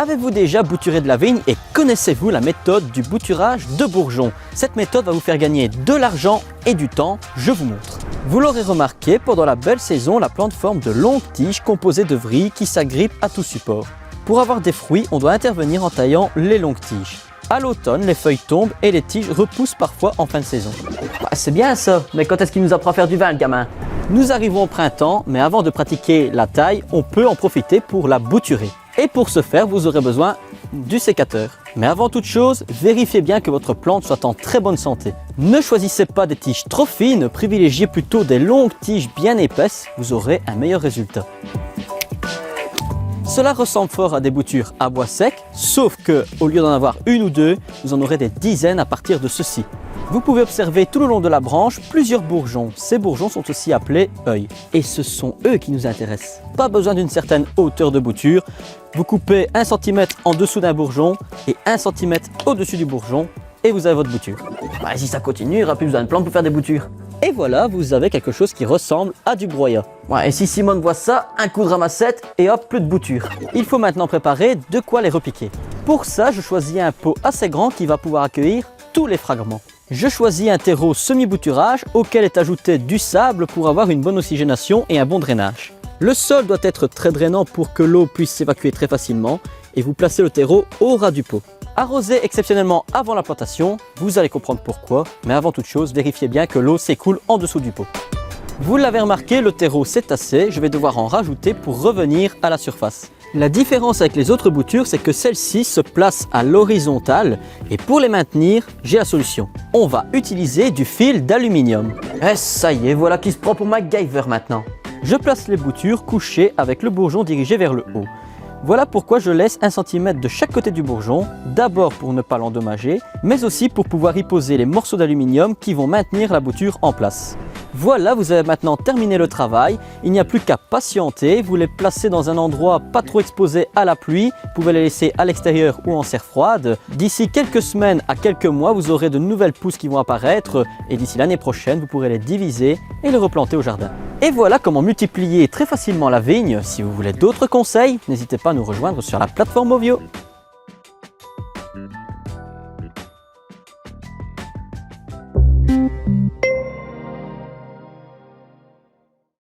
Avez-vous déjà bouturé de la vigne et connaissez-vous la méthode du bouturage de bourgeons? Cette méthode va vous faire gagner de l'argent et du temps, je vous montre. Vous l'aurez remarqué, pendant la belle saison, la plante forme de longues tiges composées de vrilles qui s'agrippent à tout support. Pour avoir des fruits, on doit intervenir en taillant les longues tiges. À l'automne, les feuilles tombent et les tiges repoussent parfois en fin de saison. C'est bien ça, mais quand est-ce qu'il nous apprend à faire du vin, le gamin? Nous arrivons au printemps, mais avant de pratiquer la taille, on peut en profiter pour la bouturer. Et pour ce faire, vous aurez besoin du sécateur. Mais avant toute chose, vérifiez bien que votre plante soit en très bonne santé. Ne choisissez pas des tiges trop fines, privilégiez plutôt des longues tiges bien épaisses, vous aurez un meilleur résultat. Cela ressemble fort à des boutures à bois sec, sauf que au lieu d'en avoir une ou deux, vous en aurez des dizaines à partir de ceci. Vous pouvez observer tout le long de la branche plusieurs bourgeons. Ces bourgeons sont aussi appelés œils. Et ce sont eux qui nous intéressent. Pas besoin d'une certaine hauteur de bouture. Vous coupez 1 cm en dessous d'un bourgeon et 1 cm au-dessus du bourgeon et vous avez votre bouture. Si ça continue, il n'y aura plus besoin de plante pour faire des boutures. Et voilà, vous avez quelque chose qui ressemble à du broyat. Et si Simone voit ça, un coup de ramassette et hop, plus de bouture. Il faut maintenant préparer de quoi les repiquer. Pour ça, je choisis un pot assez grand qui va pouvoir accueillir tous les fragments. Je choisis un terreau semi-bouturage auquel est ajouté du sable pour avoir une bonne oxygénation et un bon drainage. Le sol doit être très drainant pour que l'eau puisse s'évacuer très facilement et vous placez le terreau au ras du pot. Arrosez exceptionnellement avant la plantation, vous allez comprendre pourquoi, mais avant toute chose, vérifiez bien que l'eau s'écoule en dessous du pot. Vous l'avez remarqué, le terreau s'est tassé, je vais devoir en rajouter pour revenir à la surface. La différence avec les autres boutures, c'est que celle-ci se place à l'horizontale et pour les maintenir, j'ai la solution. On va utiliser du fil d'aluminium. Et ça y est, voilà qui se prend pour MacGyver maintenant. Je place les boutures couchées avec le bourgeon dirigé vers le haut. Voilà pourquoi je laisse 1 cm de chaque côté du bourgeon, d'abord pour ne pas l'endommager, mais aussi pour pouvoir y poser les morceaux d'aluminium qui vont maintenir la bouture en place. Voilà, vous avez maintenant terminé le travail, il n'y a plus qu'à patienter, vous les placez dans un endroit pas trop exposé à la pluie, vous pouvez les laisser à l'extérieur ou en serre froide. D'ici quelques semaines à quelques mois, vous aurez de nouvelles pousses qui vont apparaître et d'ici l'année prochaine, vous pourrez les diviser et les replanter au jardin. Et voilà comment multiplier très facilement la vigne. Si vous voulez d'autres conseils, n'hésitez pas à nous rejoindre sur la plateforme Ovio.